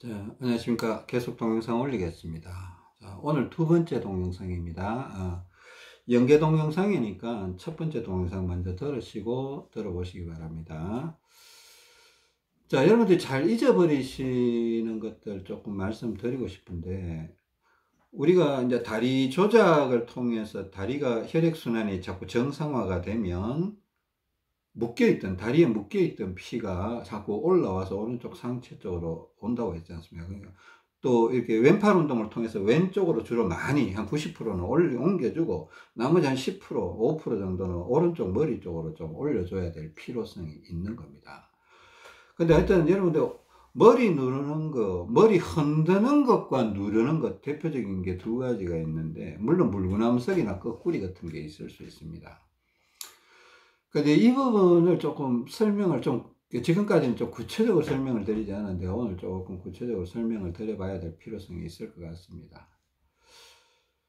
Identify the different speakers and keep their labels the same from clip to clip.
Speaker 1: 자, 안녕하십니까. 계속 동영상 올리겠습니다. 자, 오늘 두 번째 동영상입니다. 연계 동영상이니까 첫 번째 동영상 먼저 들어보시기 바랍니다. 자, 여러분들이 잘 잊어버리시는 것들 조금 말씀드리고 싶은데, 우리가 이제 다리 조작을 통해서 다리가 혈액순환이 자꾸 정상화가 되면 다리에 묶여있던 피가 자꾸 올라와서 오른쪽 상체 쪽으로 온다고 했지 않습니까? 그러니까 또 이렇게 왼팔 운동을 통해서 왼쪽으로 주로 많이 한 90%는 옮겨주고 나머지 한 10%, 5% 정도는 오른쪽 머리 쪽으로 좀 올려줘야 될 필요성이 있는 겁니다. 근데 하여튼 여러분들 머리 누르는 거, 머리 흔드는 것과 누르는 것 대표적인 게 두 가지가 있는데, 물론 물구나무석이나 거꾸리 같은 게 있을 수 있습니다. 근데 이 부분을 조금 지금까지는 좀 구체적으로 설명을 드리지 않았는데, 오늘 조금 구체적으로 설명을 드려봐야 될 필요성이 있을 것 같습니다.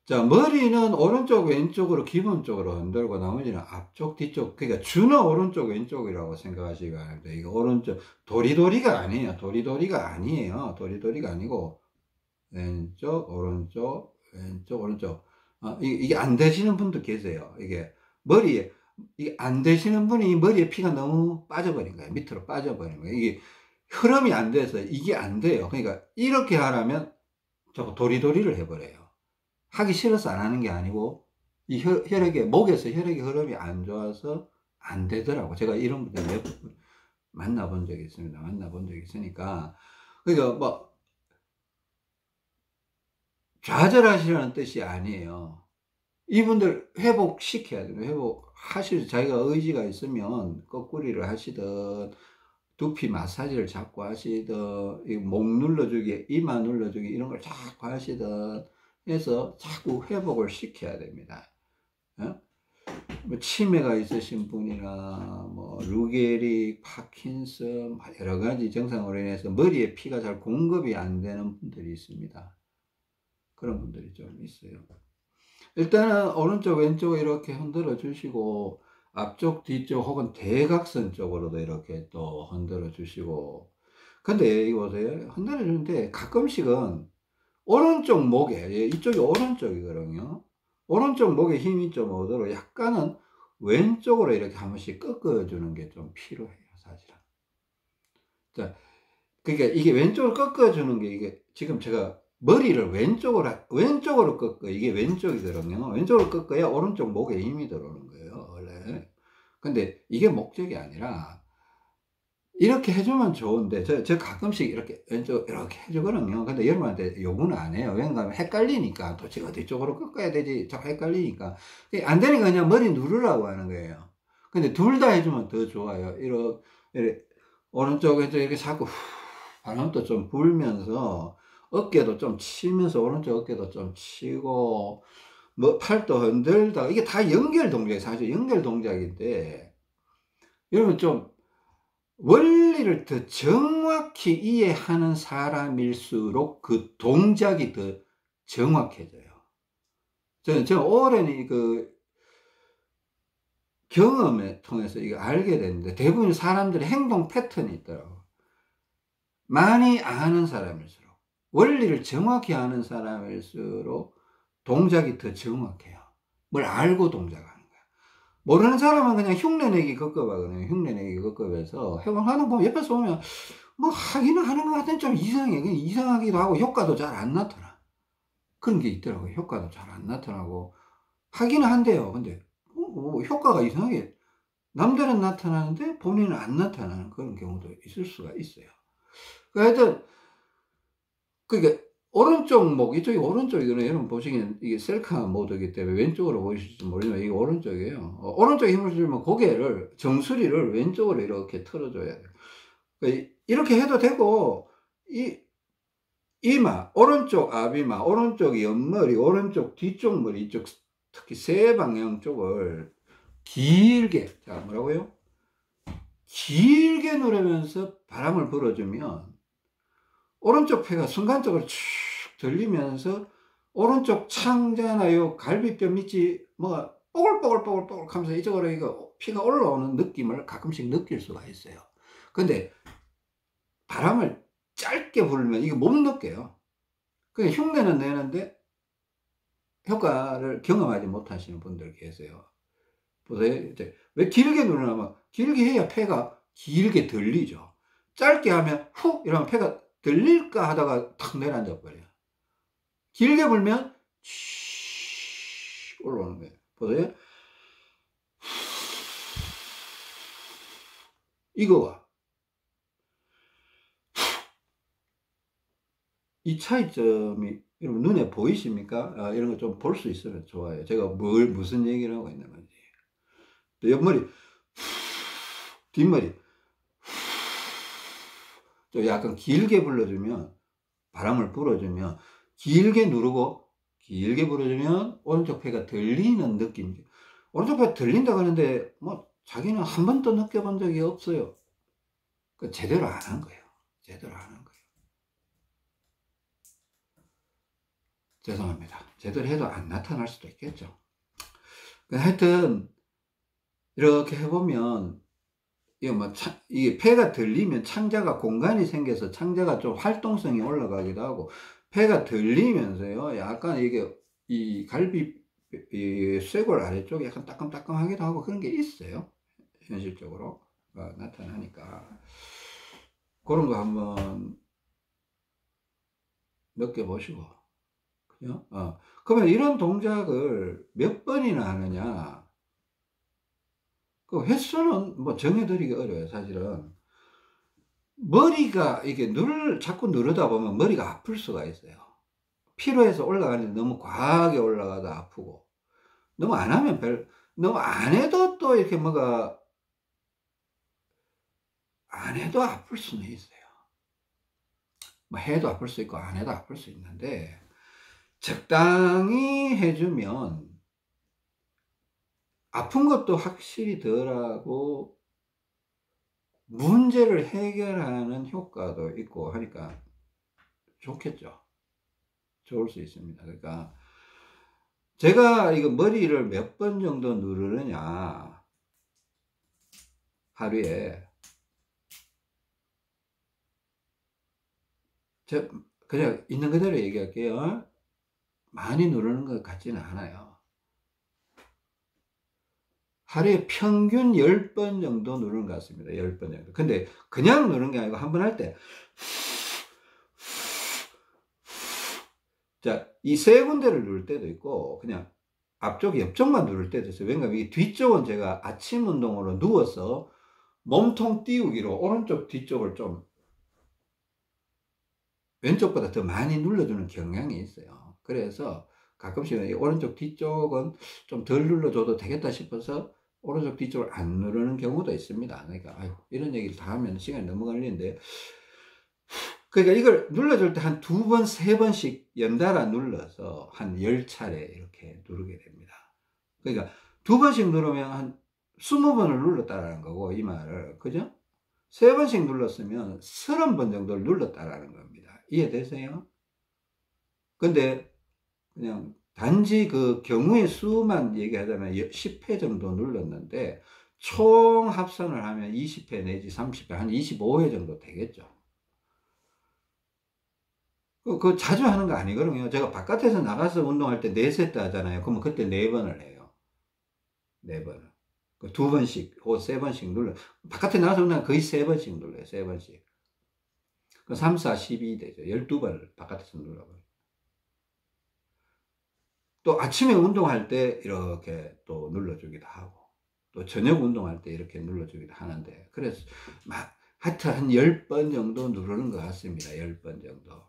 Speaker 1: 자, 머리는 오른쪽, 왼쪽으로 기본적으로 흔들고, 나머지는 앞쪽, 뒤쪽, 그러니까 주는 오른쪽, 왼쪽이라고 생각하시기 바랍니다. 이거 오른쪽, 도리도리가 아니에요. 도리도리가 아니고, 왼쪽, 오른쪽, 왼쪽, 오른쪽. 이게 안 되시는 분도 계세요. 이게 안 되시는 분이 머리에 피가 너무 빠져버린 거예요. 밑으로 빠져버린 거예요. 이게 흐름이 안 돼서 이게 안 돼요. 그러니까 이렇게 하라면 자꾸 도리도리를 해버려요. 하기 싫어서 안 하는 게 아니고, 이 목에서 혈액의 흐름이 안 좋아서 안 되더라고. 제가 이런 분들 몇 분 만나본 적이 있습니다. 만나본 적이 있으니까. 그러니까 뭐, 좌절하시라는 뜻이 아니에요. 이분들 회복시켜야 돼요. 자기가 의지가 있으면 거꾸리를 하시든, 두피 마사지를 자꾸 하시든, 목 눌러주기, 이마 눌러주기, 이런 걸 자꾸 하시든 해서 자꾸 회복을 시켜야 됩니다. 뭐 치매가 있으신 분이나, 뭐, 루게릭, 파킨슨, 여러 가지 증상으로 인해서 머리에 피가 잘 공급이 안 되는 분들이 있습니다. 그런 분들이 좀 있어요. 일단은 오른쪽 왼쪽 이렇게 흔들어 주시고, 앞쪽 뒤쪽 혹은 대각선 쪽으로도 이렇게 또 흔들어 주시고, 근데 이거 보세요. 흔들어 주는데 가끔씩은 오른쪽 목에, 이쪽이 오른쪽이거든요. 오른쪽 목에 힘이 좀 오도록 약간은 왼쪽으로 이렇게 한 번씩 꺾어 주는 게 좀 필요해요, 사실은. 자, 그러니까 이게 왼쪽으로 꺾어 주는 게, 이게 지금 제가 머리를 왼쪽으로 꺾어. 이게 왼쪽이거든요. 왼쪽으로 꺾어야 오른쪽 목에 힘이 들어오는 거예요, 원래. 근데 이게 목적이 아니라, 이렇게 해주면 좋은데, 저 가끔씩 이렇게 해주거든요. 근데 여러분한테 요구는 안 해요. 왜냐면 헷갈리니까. 도대체 어디 쪽으로 꺾어야 되지? 자꾸 헷갈리니까. 안 되니까 그냥 머리 누르라고 하는 거예요. 근데 둘 다 해주면 더 좋아요. 이렇게, 오른쪽, 왼쪽 이렇게 자꾸 바람도 좀 불면서, 어깨도 좀 치면서, 오른쪽 어깨도 좀 치고, 뭐 팔도 흔들다가, 이게 다 연결 동작이에요. 사실 연결 동작인데, 여러분 좀 원리를 더 정확히 이해하는 사람일수록 그 동작이 더 정확해져요. 저는 오랜 경험을 통해서 이거 알게 됐는데, 대부분 사람들의 행동 패턴이 있더라고요. 많이 아는 사람일수록, 원리를 정확히 아는 사람일수록 동작이 더 정확해요. 뭘 알고 동작하는 거야. 모르는 사람은 그냥 흉내내기 급급하거든요. 흉내내기 급급해서 하는 거 보면, 옆에서 보면 뭐 하기는 하는 것 같은데 좀 이상해. 그냥 이상하기도 하고 효과도 잘 안 나타나. 그런 게 있더라고요. 효과도 잘 안 나타나고 하기는 한대요. 근데 효과가 이상하게 남들은 나타나는데 본인은 안 나타나는 그런 경우도 있을 수가 있어요. 하여튼 그러니까 오른쪽 목, 이쪽이 오른쪽이거든요. 여러분 보시기엔 이게 셀카 모드이기 때문에 왼쪽으로 보이실지 모르지만 이게 오른쪽이에요. 오른쪽에 힘을 주면 고개를, 정수리를 왼쪽으로 이렇게 틀어줘야 돼요. 그러니까 이렇게 해도 되고, 이마, 오른쪽 앞이마, 오른쪽 옆머리, 오른쪽 뒤쪽 머리, 이쪽 특히 세 방향 쪽을 길게, 자, 뭐라고요? 길게 누르면서 바람을 불어주면 오른쪽 폐가 순간적으로 축 들리면서 오른쪽 창자나 요 갈비뼈 밑이 뭐 뽀글뽀글 하면서 이쪽으로 이거 피가 올라오는 느낌을 가끔씩 느낄 수가 있어요. 근데 바람을 짧게 부르면 이게 못 느껴요. 그냥 흉내는 내는데 효과를 경험하지 못하시는 분들 계세요. 보세요. 이제 왜 길게 누르냐면 길게 해야 폐가 길게 들리죠. 짧게 하면 훅 이러면 폐가 들릴까 하다가 탁 내려앉아 버려요. 길게 불면 올라오는 거예요. 보세요. 이거와 이 차이점이 여러분 눈에 보이십니까? 이런 거 좀 볼 수 있으면 좋아요. 제가 무슨 얘기를 하고 있는 건지. 또 옆머리, 뒷머리, 또 약간 길게 불러주면, 바람을 불어주면, 길게 누르고, 길게 불어주면, 오른쪽 폐가 들리는 느낌. 오른쪽 폐가 들린다고 하는데, 뭐, 자기는 한 번도 느껴본 적이 없어요. 그 제대로 안 한 거예요. 제대로 안 한 거예요. 죄송합니다. 제대로 해도 안 나타날 수도 있겠죠. 하여튼, 이렇게 해보면, 이게 폐가 들리면 창자가 공간이 생겨서 창자가 좀 활동성이 올라가기도 하고, 폐가 들리면서요, 약간 이 갈비, 이 쇄골 아래쪽에 약간 따끔따끔하기도 하고 그런 게 있어요. 현실적으로. 나타나니까. 그런 거 한번 느껴보시고. 그죠? 그러면 이런 동작을 몇 번이나 하느냐? 그 횟수는 뭐 정해드리기 어려워요, 사실은. 머리가 이게 자꾸 누르다 보면 머리가 아플 수가 있어요. 피로해서 올라가는데 너무 과하게 올라가도 아프고, 너무 안 하면 너무 안 해도 또 이렇게 안 해도 아플 수는 있어요. 뭐 해도 아플 수 있고, 안 해도 아플 수 있는데, 적당히 해주면, 아픈 것도 확실히 덜하고, 문제를 해결하는 효과도 있고 하니까 좋겠죠. 좋을 수 있습니다. 그러니까 제가 이거 머리를 몇 번 정도 누르느냐, 하루에 그냥 있는 그대로 얘기할게요. 많이 누르는 것 같지는 않아요. 하루에 평균 10번 정도 누르는 것 같습니다. 10번 정도. 근데 그냥 누르는 게 아니고 한 번 할 때 자, 이 세 군데를 누를 때도 있고 그냥 앞쪽 옆쪽만 누를 때도 있어요. 왜냐면 이 뒤쪽은 제가 아침 운동으로 누워서 몸통 띄우기로 오른쪽 뒤쪽을 좀 왼쪽보다 더 많이 눌러주는 경향이 있어요. 그래서 가끔씩 오른쪽 뒤쪽은 좀 덜 눌러줘도 되겠다 싶어서 오른쪽 뒤쪽을 안 누르는 경우도 있습니다. 그러니까 아유, 이런 얘기를 다 하면 시간이 너무 걸리는데, 그러니까 이걸 눌러줄 때 한 2번, 3번씩 연달아 눌러서 한 10차례 이렇게 누르게 됩니다. 그러니까 2번씩 누르면 한 20번을 눌렀다라는 거고, 이 말을. 그죠? 3번씩 눌렀으면 30번 정도를 눌렀다라는 겁니다. 이해되세요? 근데 그냥 단지 그 경우의 수만 얘기하자면 10회 정도 눌렀는데 총 합산을 하면 20회 내지 30회, 한 25회 정도 되겠죠. 그거 자주 하는 거 아니거든요. 제가 바깥에서 나가서 운동할 때 4세트 하잖아요. 그러면 그때 4번을 해요. 4번을. 2번씩, 혹은 3번씩 눌러. 바깥에 나가서 운동하면 거의 3번씩 눌러요. 3번씩. 3, 4, 12 되죠. 12번을 바깥에서 눌러버려요. 또 아침에 운동할 때 이렇게 또 눌러주기도 하고, 또 저녁 운동할 때 이렇게 눌러주기도 하는데, 그래서 하여튼 한 10번 정도 누르는 것 같습니다. 10번 정도.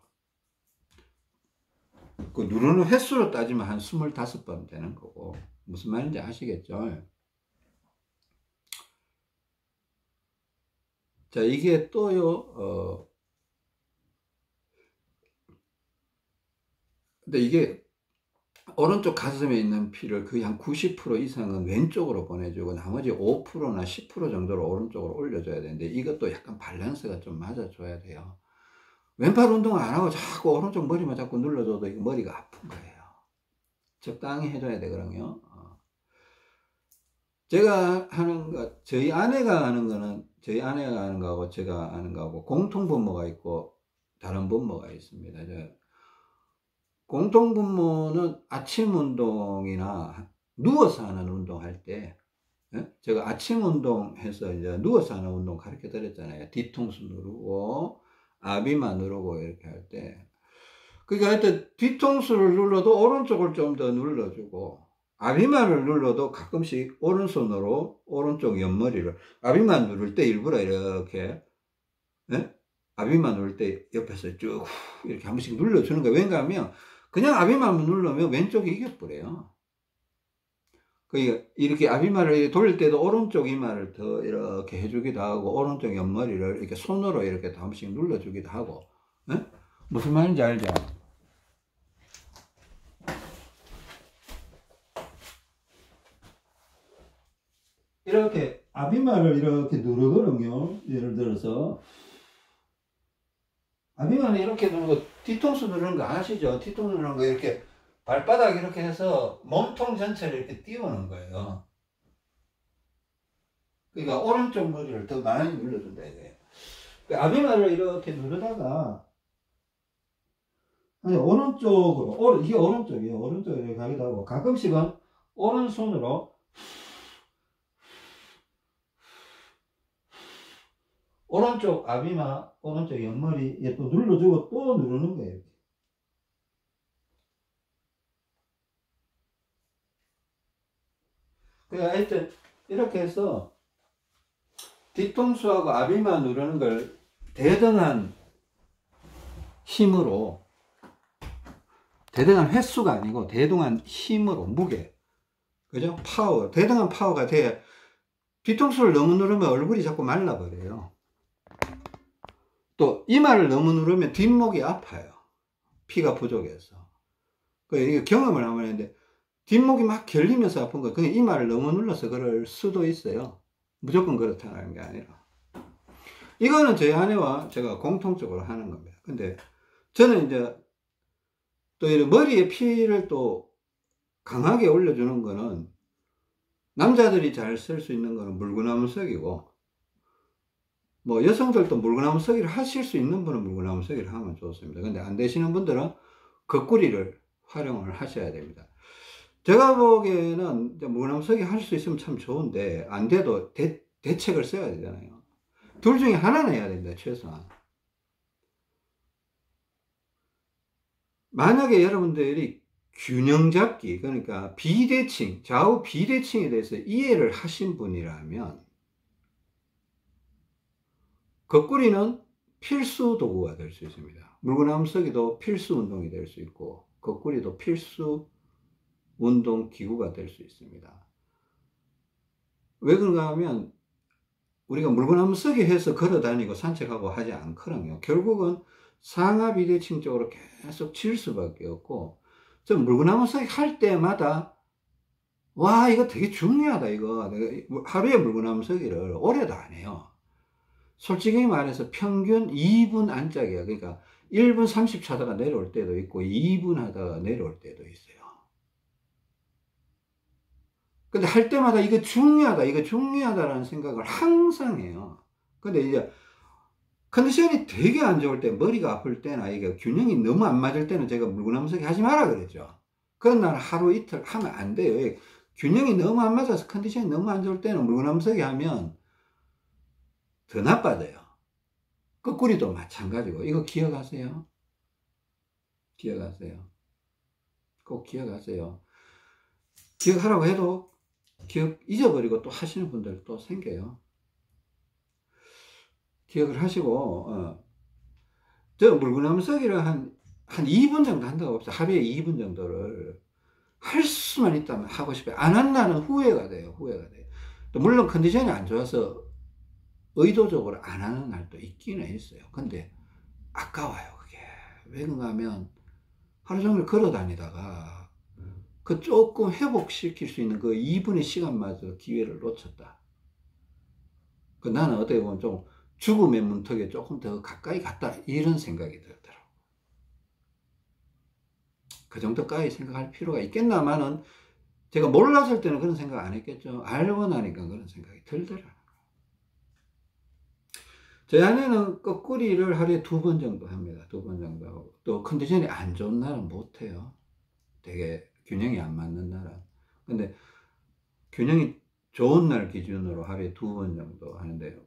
Speaker 1: 그 누르는 횟수로 따지면 한 25번 되는 거고, 무슨 말인지 아시겠죠? 자, 이게 또요, 근데 이게 오른쪽 가슴에 있는 피를 거의 한 90% 이상은 왼쪽으로 보내주고 나머지 5%나 10% 정도를 오른쪽으로 올려줘야 되는데, 이것도 약간 밸런스가 좀 맞아줘야 돼요. 왼팔 운동을 안 하고 자꾸 오른쪽 머리만 자꾸 눌러줘도 이거 머리가 아픈 거예요. 적당히 해줘야 되거든요. 제가 하는 거, 저희 아내가 하는 거는, 저희 아내가 하는 거하고 제가 하는 거하고 공통분모가 있고 다른 분모가 있습니다. 공통분모는 아침 운동이나 누워서 하는 운동할 때, 제가 아침 운동해서 이제 누워서 하는 운동 가르쳐 드렸잖아요. 뒤통수 누르고, 아비마 누르고 이렇게 할 때. 그러니까 하여튼 뒤통수를 눌러도 오른쪽을 좀 더 눌러주고, 아비마를 눌러도 가끔씩 오른손으로 오른쪽 옆머리를, 아비마 누를 때 일부러 이렇게, 아비마 누를 때 옆에서 쭉 이렇게 한 번씩 눌러주는 거예요. 왜냐 하면 그냥 아비마만 누르면 왼쪽이 이겨버려요. 그러니까 이렇게 아비마를 돌릴 때도 오른쪽 이마를 더 이렇게 해주기도 하고, 오른쪽 옆머리를 이렇게 손으로 이렇게 한 번씩 눌러주기도 하고. 무슨 말인지 알죠? 이렇게 아비마를 이렇게 누르거든요. 예를 들어서 아비마는 이렇게 누르는 거, 뒤통수 누르는 거 아시죠? 뒤통수 누르는 거 이렇게 발바닥 이렇게 해서 몸통 전체를 이렇게 띄우는 거예요. 그러니까 오른쪽 머리를 더 많이 눌러준다 이거예요. 아비마를 이렇게 누르다가 아니 오른쪽으로, 이게 오른쪽이에요. 오른쪽으로 이렇게 가기도 하고, 가끔씩은 오른손으로 오른쪽 아비마, 오른쪽 옆머리에 또 눌러주고 또 누르는 거예요. 그러니까 하여튼 이렇게 해서 뒤통수하고 아비마 누르는 걸 대등한 힘으로, 대등한 횟수가 아니고 대등한 힘으로, 무게, 그죠? 파워, 대등한 파워가 돼야. 뒤통수를 너무 누르면 얼굴이 자꾸 말라버려요. 또 이마를 너무 누르면 뒷목이 아파요. 피가 부족해서. 이게 경험을 한번 했는데 뒷목이 막 결리면서 아픈 거예요. 그냥 이마를 너무 눌러서 그럴 수도 있어요. 무조건 그렇다는 게 아니라. 이거는 저희 아내와 제가 공통적으로 하는 겁니다. 근데 저는 이제 또 이 머리에 피를 또 강하게 올려주는 거는, 남자들이 잘 쓸 수 있는 거는 물구나무 서기고, 뭐 여성들도 물구나무 서기를 하실 수 있는 분은 물구나무 서기를 하면 좋습니다. 근데 안 되시는 분들은 거꾸리를 활용을 하셔야 됩니다. 제가 보기에는 물구나무 서기 할 수 있으면 참 좋은데, 안 돼도 대책을 써야 되잖아요. 둘 중에 하나는 해야 됩니다. 최소한. 만약에 여러분들이 균형 잡기, 그러니까 비대칭, 좌우 비대칭에 대해서 이해를 하신 분이라면 거꾸리는 필수 도구가 될 수 있습니다. 물구나무 서기도 필수 운동이 될 수 있고, 거꾸리도 필수 운동 기구가 될 수 있습니다. 왜 그런가 하면 우리가 물구나무 서기 해서 걸어 다니고 산책하고 하지 않거든요. 결국은 상하 비대칭 쪽으로 계속 칠 수밖에 없고, 저 물구나무 서기 할 때마다 와, 이거 되게 중요하다. 이거 하루에 물구나무 서기를 오래도 안 해요. 솔직히 말해서 평균 2분 안짝이야. 그러니까 1분 30초 하다가 내려올 때도 있고 2분 하다가 내려올 때도 있어요. 근데 할 때마다 이거 중요하다, 이거 중요하다라는 생각을 항상 해요. 근데 이제 컨디션이 되게 안 좋을 때, 머리가 아플 때나 이게 균형이 너무 안 맞을 때는 제가 물구나무 서기 하지 마라 그랬죠. 그런 날 하루 이틀 하면 안 돼요. 균형이 너무 안 맞아서 컨디션이 너무 안 좋을 때는 물구나무 서기 하면 더 나빠져요. 거꾸리도 마찬가지고. 이거 기억하세요. 기억하세요. 꼭 기억하세요. 기억하라고 해도 잊어버리고 또 하시는 분들 또 생겨요. 기억을 하시고, 저 물구나무 서기를 한 2분 정도 한다고 봅시다. 하루에 2분 정도를 할 수만 있다면 하고 싶어요. 안 한다는 후회가 돼요. 후회가 돼요. 또 물론 컨디션이 안 좋아서 의도적으로 안 하는 날도 있기는 있어요. 근데 아까워요, 그게. 왜 그런가 하면 하루 종일 걸어 다니다가 그 조금 회복시킬 수 있는 그 2분의 시간마저 기회를 놓쳤다. 나는 어떻게 보면 좀 죽음의 문턱에 조금 더 가까이 갔다, 이런 생각이 들더라고. 그 정도까지 생각할 필요가 있겠나마는, 제가 몰랐을 때는 그런 생각 안 했겠죠. 알고 나니까 그런 생각이 들더라고요. 제 아내는 거꾸리를 하루에 2번 정도 합니다. 2번 정도 하고. 또 컨디션이 안 좋은 날은 못해요. 되게 균형이 안 맞는 날은. 근데 균형이 좋은 날 기준으로 하루에 2번 정도 하는데요.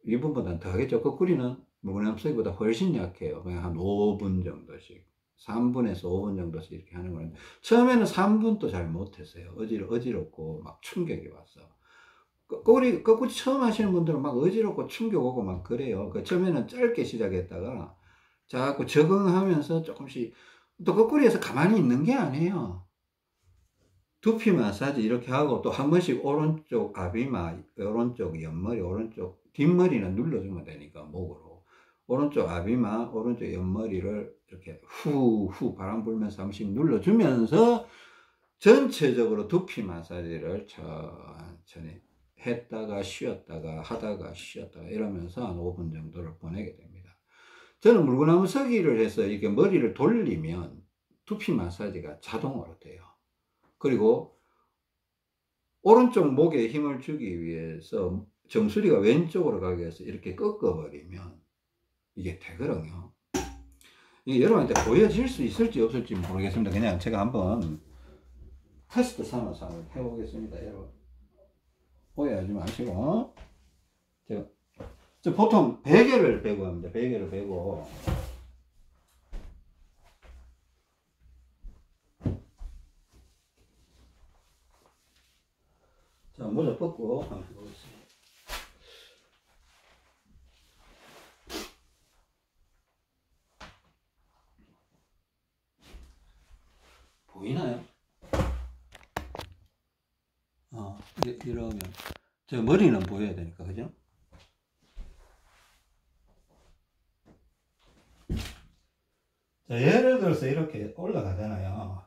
Speaker 1: 이분보다는 더 하겠죠. 거꾸리는 무근함쓰기보다 훨씬 약해요. 그냥 한 5분 정도씩. 3분에서 5분 정도씩 이렇게 하는 거예요. 처음에는 3분도 잘 못했어요. 어지럽고 막 충격이 왔어. 거꾸리 처음 하시는 분들은 막 어지럽고 충격 오고 막 그래요. 처음에는 짧게 시작했다가 자꾸 적응하면서 조금씩, 또 거꾸리에서 가만히 있는 게 아니에요. 두피 마사지 이렇게 하고 또 한 번씩 오른쪽 아비마, 오른쪽 옆머리, 오른쪽 뒷머리는 눌러주면 되니까 목으로 오른쪽 아비마, 오른쪽 옆머리를 이렇게 후후 바람 불면서 한 번씩 눌러주면서 전체적으로 두피 마사지를 천천히 했다가 쉬었다가 하다가 쉬었다가 이러면서 한 5분 정도를 보내게 됩니다. 저는 물구나무 서기를 해서 이렇게 머리를 돌리면 두피 마사지가 자동으로 돼요. 그리고 오른쪽 목에 힘을 주기 위해서 정수리가 왼쪽으로 가기 위해서 이렇게 꺾어버리면 이게 되거든요. 이게 여러분한테 보여질 수 있을지 없을지 모르겠습니다. 그냥 제가 한번 테스트 삼아서 한번 해보겠습니다. 여러분 오해하지 마시고. 저 보통 베개를 베고 합니다. 베개를 베고 자, 모자 벗고 한번 해보겠습니다. 보이나요? 이러면 저 머리는 보여야 되니까, 그죠? 자, 예를 들어서 이렇게 올라가잖아요.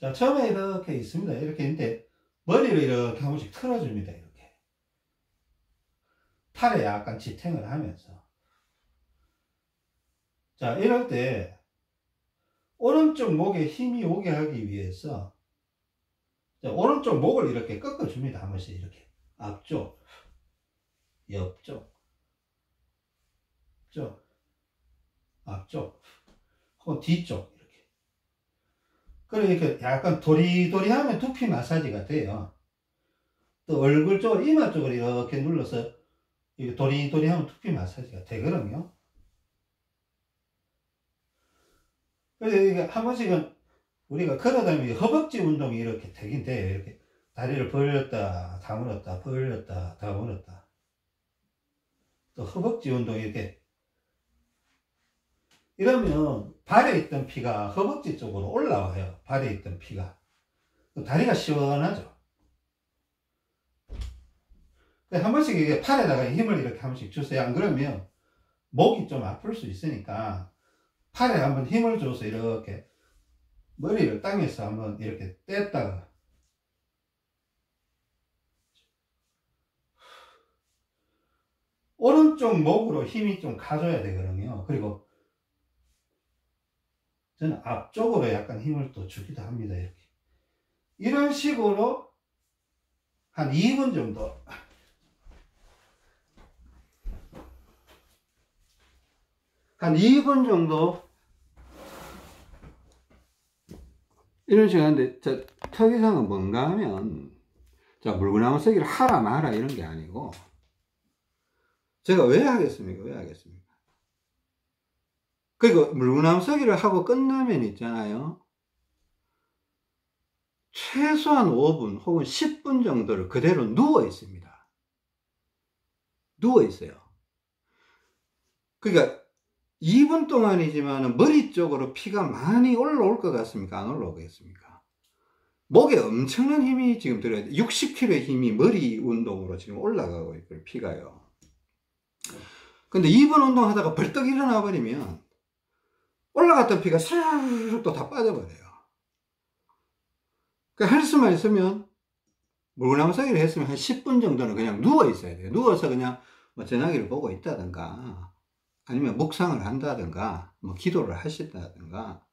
Speaker 1: 자, 처음에 이렇게 있습니다. 이렇게 있는데 머리를 이렇게 한 번씩 틀어줍니다. 이렇게 팔에 약간 지탱을 하면서. 자, 이럴 때 오른쪽 목에 힘이 오게 하기 위해서 자, 오른쪽 목을 이렇게 꺾어줍니다. 한 번씩 이렇게 앞쪽, 옆쪽, 쪽, 앞쪽, 혹은 뒤쪽 이렇게. 그래 이렇게 약간 도리도리하면 두피 마사지가 돼요. 또 얼굴 쪽으로 이마 쪽으로 이렇게 눌러서 이렇게 도리도리하면 두피 마사지가 되거든요. 그래서 이게 한 번씩은 우리가 걸어다니면 허벅지 운동이 이렇게 되긴 돼요. 이렇게 다리를 벌렸다 다물었다 벌렸다 다물었다. 또 허벅지 운동이 이렇게 이러면 발에 있던 피가 허벅지 쪽으로 올라와요. 발에 있던 피가. 다리가 시원하죠. 한 번씩 이게 팔에다가 힘을 이렇게 한 번씩 주세요. 안 그러면 목이 좀 아플 수 있으니까 팔에 한번 힘을 줘서 이렇게 머리를 땅에서 한번 이렇게 뗐다가 오른쪽 목으로 힘이 좀 가져야 되거든요. 그리고 저는 앞쪽으로 약간 힘을 또 주기도 합니다. 이렇게 이런 식으로 한 2분 정도 이런 식으로 하는데, 특이사항은 뭔가 하면, 물구나무 서기를 하라 마라 이런 게 아니고, 제가 왜 하겠습니까? 그리고 물구나무 서기를 하고 끝나면 있잖아요. 최소한 5분 혹은 10분 정도를 그대로 누워 있습니다. 누워 있어요. 그러니까 2분 동안이지만 머리 쪽으로 피가 많이 올라올 것 같습니까? 안 올라오겠습니까? 목에 엄청난 힘이 지금 들어야 돼. 60kg의 힘이 머리 운동으로 지금 올라가고 있고요. 피가요. 근데 2분 운동하다가 벌떡 일어나 버리면 올라갔던 피가 스르르 또 다 빠져버려요. 그러니까 할 수만 있으면 물구나무 서기를 했으면 한 10분 정도는 그냥 누워 있어야 돼요. 누워서 그냥 뭐 전화기를 보고 있다든가 아니면 묵상을 한다든가 뭐 기도를 하신다든가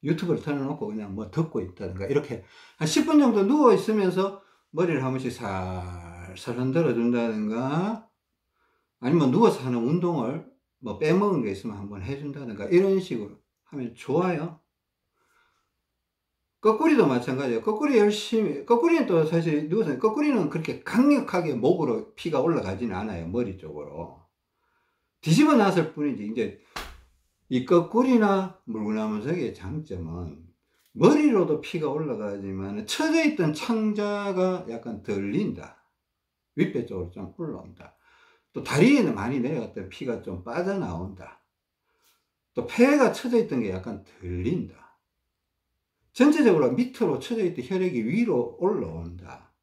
Speaker 1: 유튜브를 틀어놓고 그냥 뭐 듣고 있다든가 이렇게 한 10분 정도 누워 있으면서 머리를 한 번씩 살살 흔들어 준다든가, 아니면 누워서 하는 운동을 뭐 빼먹은 게 있으면 한번 해준다든가, 이런 식으로 하면 좋아요. 거꾸리도 마찬가지예요. 거꾸리 열심히, 거꾸리는 또 사실 누워서, 거꾸리는 그렇게 강력하게 목으로 피가 올라가지는 않아요. 머리 쪽으로. 뒤집어 놨을 뿐이지. 이제 이 거꾸리나 물구나무석의 장점은 머리로도 피가 올라가지만 처져 있던 창자가 약간 들린다. 윗배 쪽으로 좀 올라온다. 또 다리에는 많이 내려갔던 피가 좀 빠져나온다. 또 폐가 처져 있던 게 약간 들린다. 전체적으로 밑으로 처져 있던 혈액이 위로 올라온다.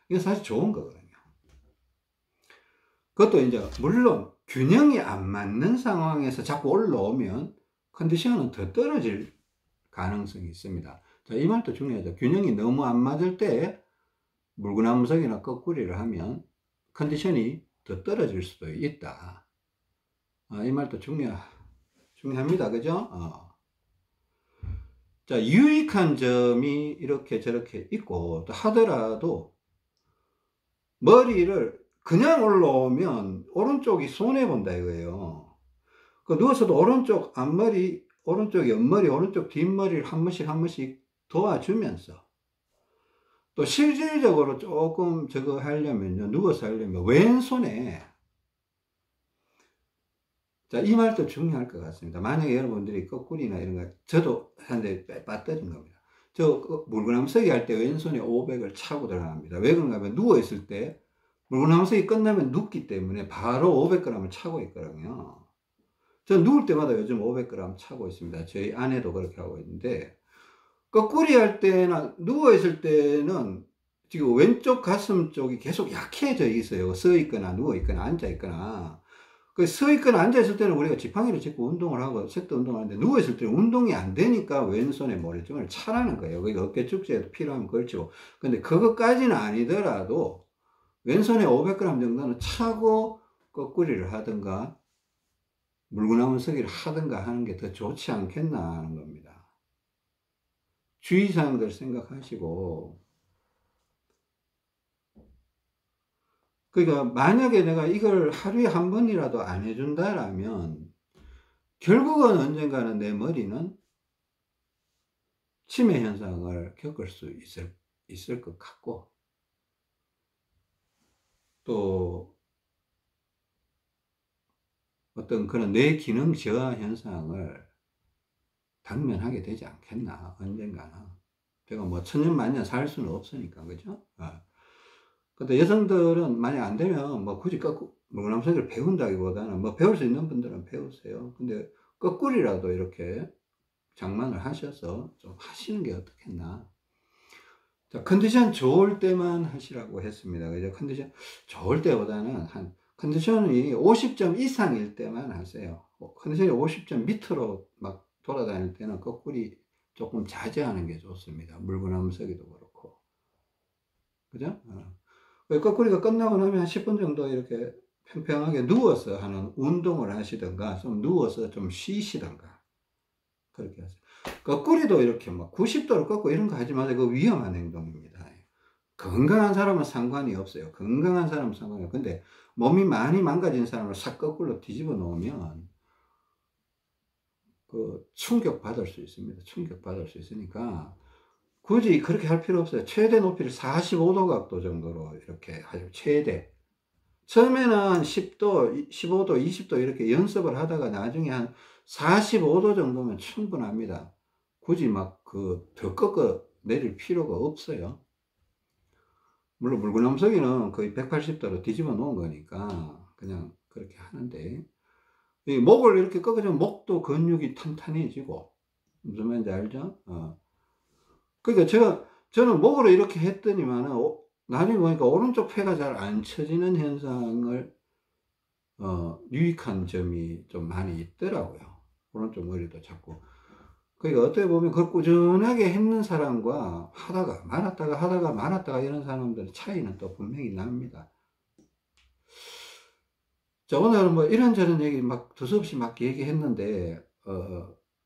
Speaker 1: 이건 사실 좋은 거거든요. 그것도 이제 물론 균형이 안 맞는 상황에서 자꾸 올라오면 컨디션은 더 떨어질 가능성이 있습니다. 자, 이 말도 중요하죠. 균형이 너무 안 맞을 때 물구나무석이나 거꾸리를 하면 컨디션이 더 떨어질 수도 있다. 이 말도 중요합니다. 그죠? 자, 유익한 점이 이렇게 저렇게 있고, 또 하더라도 머리를 그냥 올라오면 오른쪽이 손해본다 이거예요. 그 누워서도 오른쪽 앞머리, 오른쪽 옆머리, 오른쪽 뒷머리를 한 번씩 도와주면서, 또 실질적으로 조금 저거 하려면요, 누워서 하려면 왼손에, 자, 이 말도 중요할 것 같습니다. 만약에 여러분들이 거꾸리나 이런 거, 저도 한 대 빠뜨린 겁니다. 저 물구나무서기 할 때 왼손에 500을 차고 들어갑니다. 왜 그런가 하면 누워있을 때 물구나무서기 끝나면 눕기 때문에 바로 500g을 차고 있거든요. 저 누울 때마다 요즘 500g 차고 있습니다. 저희 아내도 그렇게 하고 있는데, 거꾸리 할 때나 누워있을 때는 지금 왼쪽 가슴 쪽이 계속 약해져 있어요. 서 있거나 누워 있거나 앉아 있거나. 그 서 있거나 앉아 있을 때는 우리가 지팡이를 짚고 운동을 하고 색도 운동을 하는데, 누워 있을 때는 운동이 안 되니까 왼손에 모래증을 차라는 거예요. 그게 어깨 축제에도 필요하면 걸치고. 근데 그것까지는 아니더라도 왼손에 500g 정도는 차고 거꾸리를 하든가 물구나무 서기를 하든가 하는 게 더 좋지 않겠나 하는 겁니다. 주의사항들 생각하시고, 그러니까 만약에 내가 이걸 하루에 한 번이라도 안 해준다라면 결국은 언젠가는 내 머리는 치매 현상을 겪을 수 있을 것 같고, 또 어떤 그런 뇌 기능 저하 현상을 당면하게 되지 않겠나, 언젠가는. 제가 뭐 천년만년 살 수는 없으니까, 그죠? 근데 여성들은 만약 안 되면 뭐 굳이 물구나무서기를 배운다기보다는 뭐 배울 수 있는 분들은 배우세요. 근데 거꾸리라도 이렇게 장만을 하셔서 좀 하시는 게 어떻겠나. 자, 컨디션 좋을 때만 하시라고 했습니다. 그죠? 컨디션 좋을 때보다는 컨디션이 50점 이상일 때만 하세요. 컨디션이 50점 밑으로 막 돌아다닐 때는 거꾸리 조금 자제하는 게 좋습니다. 물구나무서기도 그렇고. 그죠? 거꾸리가 끝나고 나면 한 10분 정도 이렇게 평평하게 누워서 하는 운동을 하시던가, 좀 누워서 좀 쉬시던가, 그렇게 하세요. 거꾸리도 이렇게 막 90도로 꺾고 이런 거 하지 마세요. 그거 위험한 행동입니다. 건강한 사람은 상관이 없어요. 건강한 사람은 상관이 없어요. 근데 몸이 많이 망가진 사람을 싹 거꾸로 뒤집어 놓으면 그 충격 받을 수 있습니다. 충격 받을 수 있으니까 굳이 그렇게 할 필요 없어요. 최대 높이를 45도 각도 정도로 이렇게 하죠. 최대. 처음에는 한 10도, 15도, 20도 이렇게 연습을 하다가 나중에 한 45도 정도면 충분합니다. 굳이 막 더 꺾어 내릴 필요가 없어요. 물론 물구나무서기는 거의 180도로 뒤집어 놓은 거니까 그냥 그렇게 하는데, 이 목을 이렇게 꺾어주면 목도 근육이 탄탄해지고, 무슨 말인지 알죠? 그러니까 저는 목으로 이렇게 했더니만은, 나중에 보니까 오른쪽 폐가 잘 안 쳐지는 현상을, 유익한 점이 좀 많이 있더라고요. 오른쪽 머리도 자꾸. 그러니까 어떻게 보면 그걸 꾸준하게 했는 사람과 하다가 말았다가 이런 사람들의 차이는 또 분명히 납니다. 자, 오늘은 뭐 이런저런 얘기 막 두서없이 막 얘기했는데,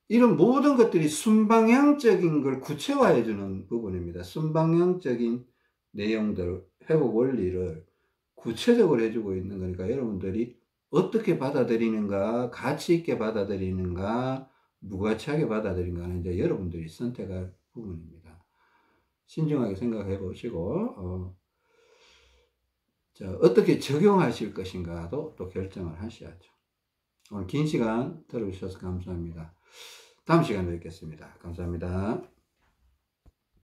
Speaker 1: 이런 모든 것들이 순방향적인 걸 구체화해 주는 부분입니다. 순방향적인 내용들, 회복 원리를 구체적으로 해주고 있는 거니까 여러분들이 어떻게 받아들이는가, 가치 있게 받아들이는가, 무가치하게 받아들이는가는 이제 여러분들이 선택할 부분입니다. 신중하게 생각해 보시고, 어떻게 적용하실 것인가도 또 결정을 하셔야죠. 오늘 긴 시간 들어주셔서 감사합니다. 다음 시간에 뵙겠습니다. 감사합니다.